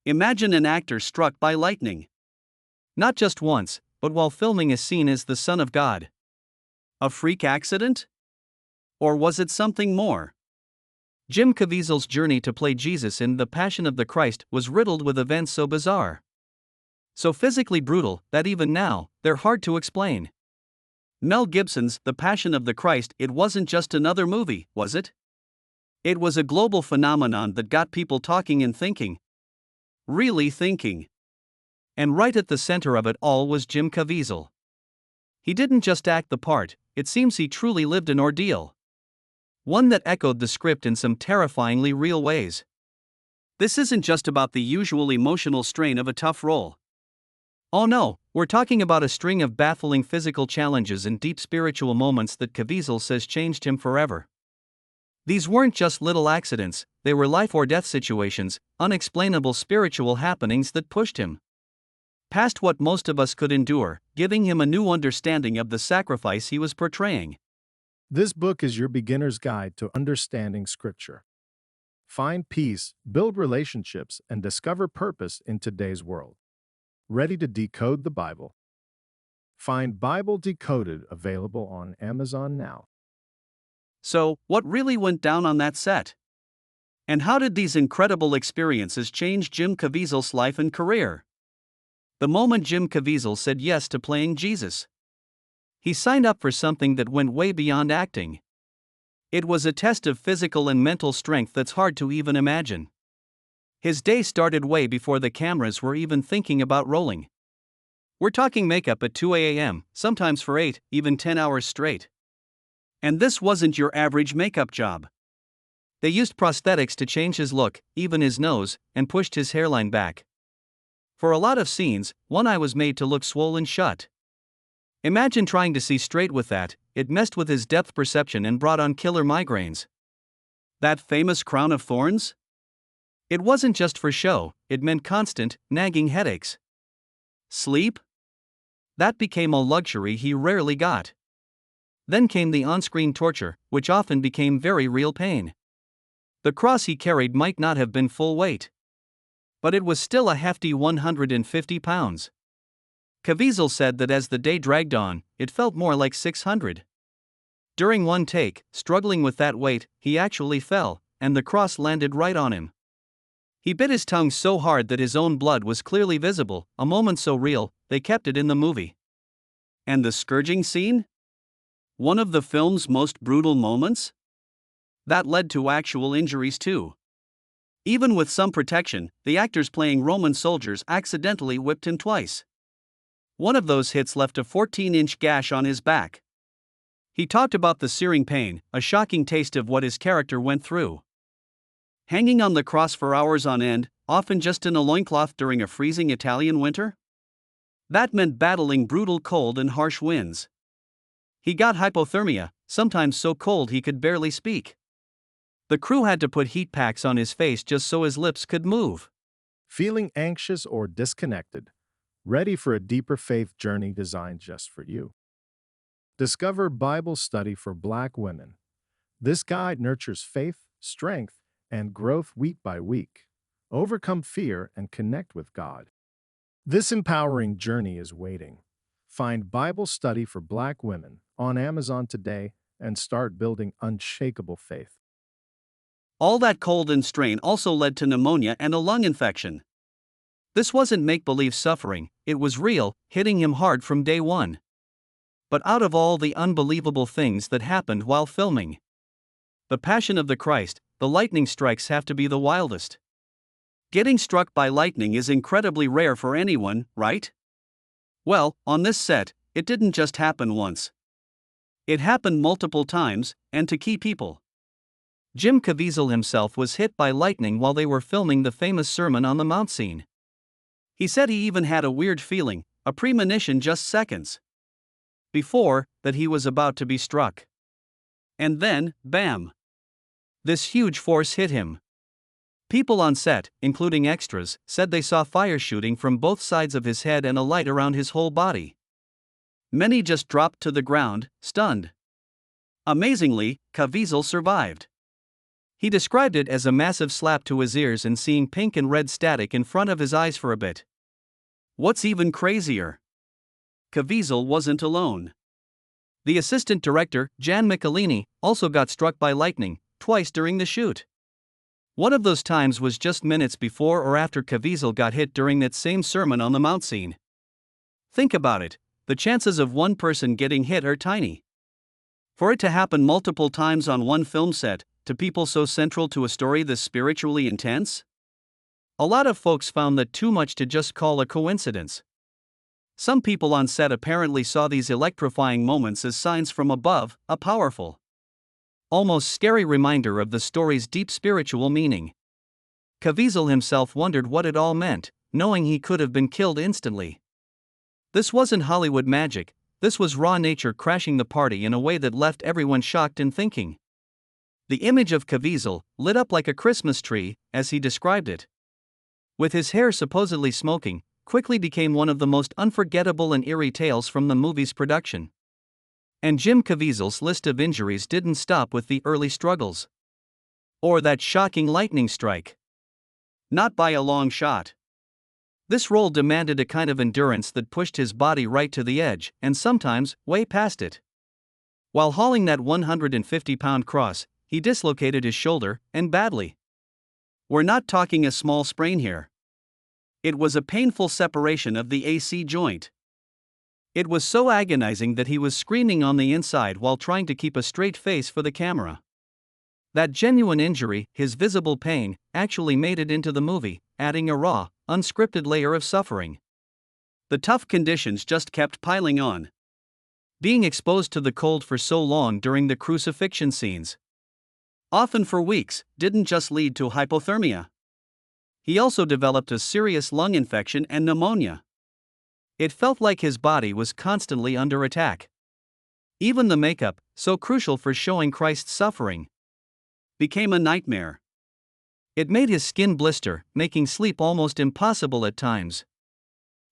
Imagine an actor struck by lightning. Not just once, but while filming a scene as the Son of God. A freak accident? Or was it something more? Jim Caviezel's journey to play Jesus in The Passion of the Christ was riddled with events so bizarre, so physically brutal, that even now, they're hard to explain. Mel Gibson's The Passion of the Christ, it wasn't just another movie, was it? It was a global phenomenon that got people talking and thinking. Really thinking. And right at the center of it all was Jim Caviezel. He didn't just act the part, it seems he truly lived an ordeal. One that echoed the script in some terrifyingly real ways. This isn't just about the usual emotional strain of a tough role. Oh no, we're talking about a string of baffling physical challenges and deep spiritual moments that Caviezel says changed him forever. These weren't just little accidents, they were life or death situations, unexplainable spiritual happenings that pushed him past what most of us could endure, giving him a new understanding of the sacrifice he was portraying. This book is your beginner's guide to understanding Scripture. Find peace, build relationships, and discover purpose in today's world. Ready to decode the Bible? Find Bible Decoded available on Amazon now. So, what really went down on that set? And how did these incredible experiences change Jim Caviezel's life and career? The moment Jim Caviezel said yes to playing Jesus, he signed up for something that went way beyond acting. It was a test of physical and mental strength that's hard to even imagine. His day started way before the cameras were even thinking about rolling. We're talking makeup at 2 a.m., sometimes for 8, even 10 hours straight. And this wasn't your average makeup job. They used prosthetics to change his look, even his nose, and pushed his hairline back. For a lot of scenes, one eye was made to look swollen shut. Imagine trying to see straight with that, it messed with his depth perception and brought on killer migraines. That famous crown of thorns? It wasn't just for show, it meant constant, nagging headaches. Sleep? That became a luxury he rarely got. Then came the on-screen torture, which often became very real pain. The cross he carried might not have been full weight, but it was still a hefty 150 pounds. Caviezel said that as the day dragged on, it felt more like 600. During one take, struggling with that weight, he actually fell, and the cross landed right on him. He bit his tongue so hard that his own blood was clearly visible, a moment so real, they kept it in the movie. And the scourging scene? One of the film's most brutal moments? That led to actual injuries too. Even with some protection, the actors playing Roman soldiers accidentally whipped him twice. One of those hits left a 14-inch gash on his back. He talked about the searing pain, a shocking taste of what his character went through. Hanging on the cross for hours on end, often just in a loincloth during a freezing Italian winter? That meant battling brutal cold and harsh winds. He got hypothermia, sometimes so cold he could barely speak. The crew had to put heat packs on his face just so his lips could move. Feeling anxious or disconnected? Ready for a deeper faith journey designed just for you? Discover Bible Study for Black Women. This guide nurtures faith, strength, and growth week by week. Overcome fear and connect with God. This empowering journey is waiting. Find Bible Study for Black Women on Amazon today and start building unshakable faith. All that cold and strain also led to pneumonia and a lung infection. This wasn't make-believe suffering, it was real, hitting him hard from day one. But out of all the unbelievable things that happened while filming The Passion of the Christ, the lightning strikes have to be the wildest. Getting struck by lightning is incredibly rare for anyone, right? Well, on this set, it didn't just happen once. It happened multiple times, and to key people. Jim Caviezel himself was hit by lightning while they were filming the famous Sermon on the Mount scene. He said he even had a weird feeling, a premonition just seconds before, that he was about to be struck. And then, bam! This huge force hit him. People on set, including extras, said they saw fire shooting from both sides of his head and a light around his whole body. Many just dropped to the ground, stunned. Amazingly, Caviezel survived. He described it as a massive slap to his ears and seeing pink and red static in front of his eyes for a bit. What's even crazier? Caviezel wasn't alone. The assistant director, Jan Michelini, also got struck by lightning, twice during the shoot. One of those times was just minutes before or after Caviezel got hit during that same Sermon on the Mount scene. Think about it, the chances of one person getting hit are tiny. For it to happen multiple times on one film set, to people so central to a story this spiritually intense? A lot of folks found that too much to just call a coincidence. Some people on set apparently saw these electrifying moments as signs from above, a powerful, almost scary reminder of the story's deep spiritual meaning. Caviezel himself wondered what it all meant, knowing he could have been killed instantly. This wasn't Hollywood magic, this was raw nature crashing the party in a way that left everyone shocked and thinking. The image of Caviezel, lit up like a Christmas tree, as he described it, with his hair supposedly smoking, quickly became one of the most unforgettable and eerie tales from the movie's production. And Jim Caviezel's list of injuries didn't stop with the early struggles. Or that shocking lightning strike. Not by a long shot. This role demanded a kind of endurance that pushed his body right to the edge, and sometimes, way past it. While hauling that 150-pound cross, he dislocated his shoulder, and badly. We're not talking a small sprain here. It was a painful separation of the AC joint. It was so agonizing that he was screaming on the inside while trying to keep a straight face for the camera. That genuine injury, his visible pain, actually made it into the movie, adding a raw, unscripted layer of suffering. The tough conditions just kept piling on. Being exposed to the cold for so long during the crucifixion scenes, often for weeks, didn't just lead to hypothermia. He also developed a serious lung infection and pneumonia. It felt like his body was constantly under attack. Even the makeup, so crucial for showing Christ's suffering, became a nightmare. It made his skin blister, making sleep almost impossible at times.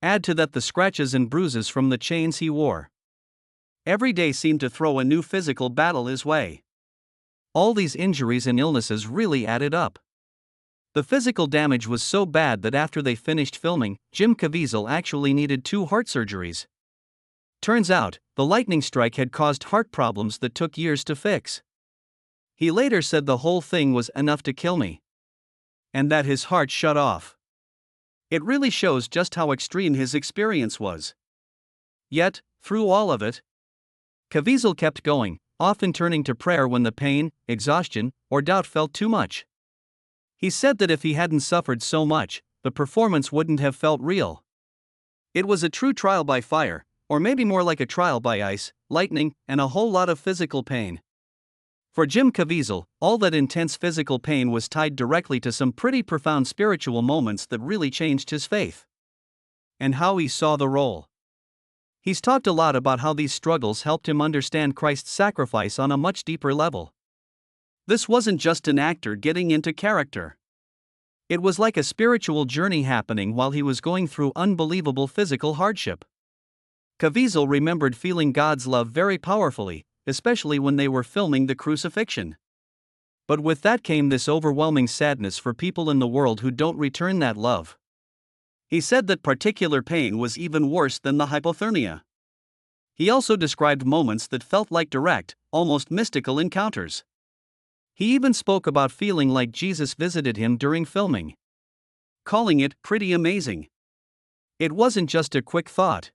Add to that the scratches and bruises from the chains he wore. Every day seemed to throw a new physical battle his way. All these injuries and illnesses really added up. The physical damage was so bad that after they finished filming, Jim Caviezel actually needed 2 heart surgeries. Turns out, the lightning strike had caused heart problems that took years to fix. He later said the whole thing was enough to kill me, and that his heart shut off. It really shows just how extreme his experience was. Yet, through all of it, Caviezel kept going, often turning to prayer when the pain, exhaustion, or doubt felt too much. He said that if he hadn't suffered so much, the performance wouldn't have felt real. It was a true trial by fire, or maybe more like a trial by ice, lightning, and a whole lot of physical pain. For Jim Caviezel, all that intense physical pain was tied directly to some pretty profound spiritual moments that really changed his faith and how he saw the role. He's talked a lot about how these struggles helped him understand Christ's sacrifice on a much deeper level. This wasn't just an actor getting into character. It was like a spiritual journey happening while he was going through unbelievable physical hardship. Caviezel remembered feeling God's love very powerfully, especially when they were filming the crucifixion. But with that came this overwhelming sadness for people in the world who don't return that love. He said that particular pain was even worse than the hypothermia. He also described moments that felt like direct, almost mystical encounters. He even spoke about feeling like Jesus visited him during filming, calling it pretty amazing. It wasn't just a quick thought.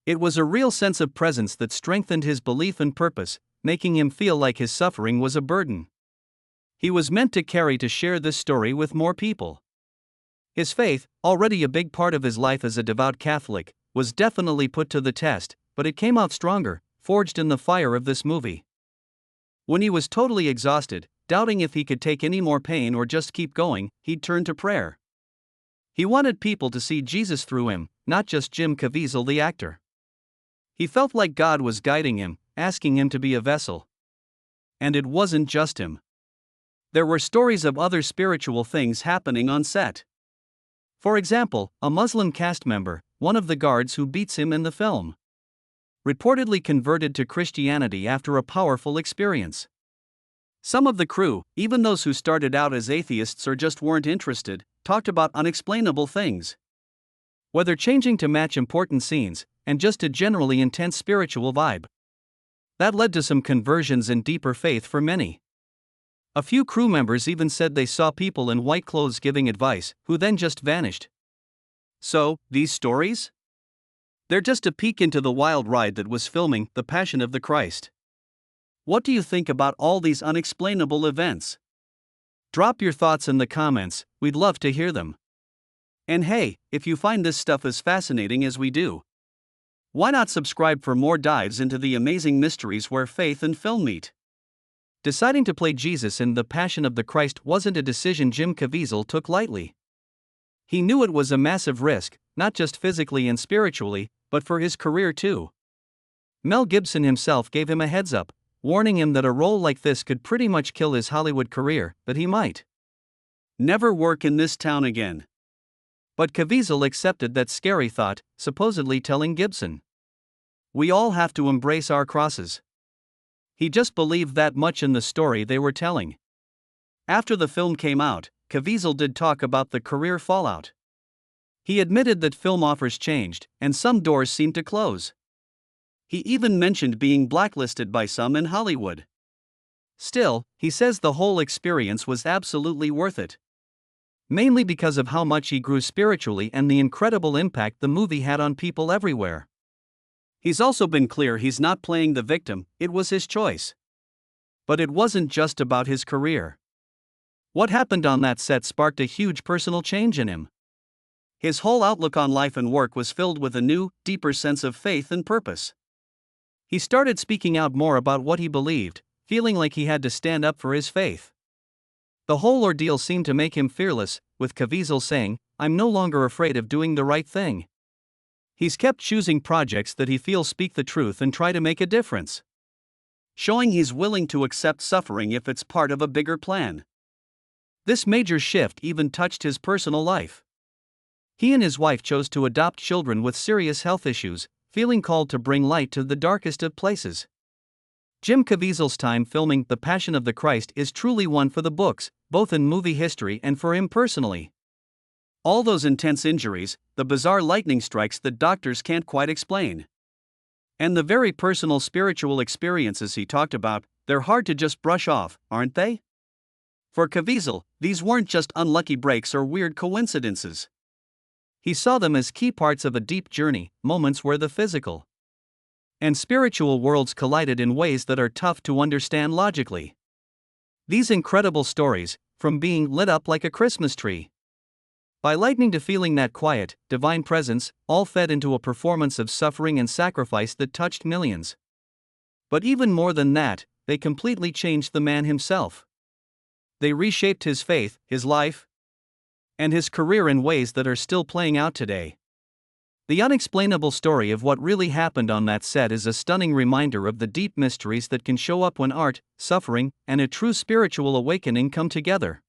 It was a real sense of presence that strengthened his belief and purpose, making him feel like his suffering was a burden he was meant to carry to share this story with more people. His faith, already a big part of his life as a devout Catholic, was definitely put to the test, but it came out stronger, forged in the fire of this movie. When he was totally exhausted, doubting if he could take any more pain or just keep going, he'd turn to prayer. He wanted people to see Jesus through him, not just Jim Caviezel the actor. He felt like God was guiding him, asking him to be a vessel. And it wasn't just him. There were stories of other spiritual things happening on set. For example, a Muslim cast member, one of the guards who beats him in the film, reportedly converted to Christianity after a powerful experience. Some of the crew, even those who started out as atheists or just weren't interested, talked about unexplainable things. Whether changing to match important scenes, and just a generally intense spiritual vibe. That led to some conversions and deeper faith for many. A few crew members even said they saw people in white clothes giving advice, who then just vanished. So, these stories? They're just a peek into the wild ride that was filming The Passion of the Christ. What do you think about all these unexplainable events? Drop your thoughts in the comments, we'd love to hear them. And hey, if you find this stuff as fascinating as we do, why not subscribe for more dives into the amazing mysteries where faith and film meet? Deciding to play Jesus in The Passion of the Christ wasn't a decision Jim Caviezel took lightly. He knew it was a massive risk, not just physically and spiritually, but for his career too. Mel Gibson himself gave him a heads up, warning him that a role like this could pretty much kill his Hollywood career, that he might never work in this town again. But Caviezel accepted that scary thought, supposedly telling Gibson, "We all have to embrace our crosses." He just believed that much in the story they were telling. After the film came out, Caviezel did talk about the career fallout. He admitted that film offers changed, and some doors seemed to close. He even mentioned being blacklisted by some in Hollywood. Still, he says the whole experience was absolutely worth it. Mainly because of how much he grew spiritually and the incredible impact the movie had on people everywhere. He's also been clear he's not playing the victim, it was his choice. But it wasn't just about his career. What happened on that set sparked a huge personal change in him. His whole outlook on life and work was filled with a new, deeper sense of faith and purpose. He started speaking out more about what he believed, feeling like he had to stand up for his faith. The whole ordeal seemed to make him fearless, with Caviezel saying, "I'm no longer afraid of doing the right thing." He's kept choosing projects that he feels speak the truth and try to make a difference, showing he's willing to accept suffering if it's part of a bigger plan. This major shift even touched his personal life. He and his wife chose to adopt children with serious health issues, feeling called to bring light to the darkest of places. Jim Caviezel's time filming The Passion of the Christ is truly one for the books, both in movie history and for him personally. All those intense injuries, the bizarre lightning strikes that doctors can't quite explain, and the very personal spiritual experiences he talked about, they're hard to just brush off, aren't they? For Caviezel, these weren't just unlucky breaks or weird coincidences. He saw them as key parts of a deep journey, moments where the physical and spiritual worlds collided in ways that are tough to understand logically. These incredible stories, from being lit up like a Christmas tree by lightning to feeling that quiet, divine presence, all fed into a performance of suffering and sacrifice that touched millions. But even more than that, they completely changed the man himself. They reshaped his faith, his life, and his career in ways that are still playing out today. The unexplainable story of what really happened on that set is a stunning reminder of the deep mysteries that can show up when art, suffering, and a true spiritual awakening come together.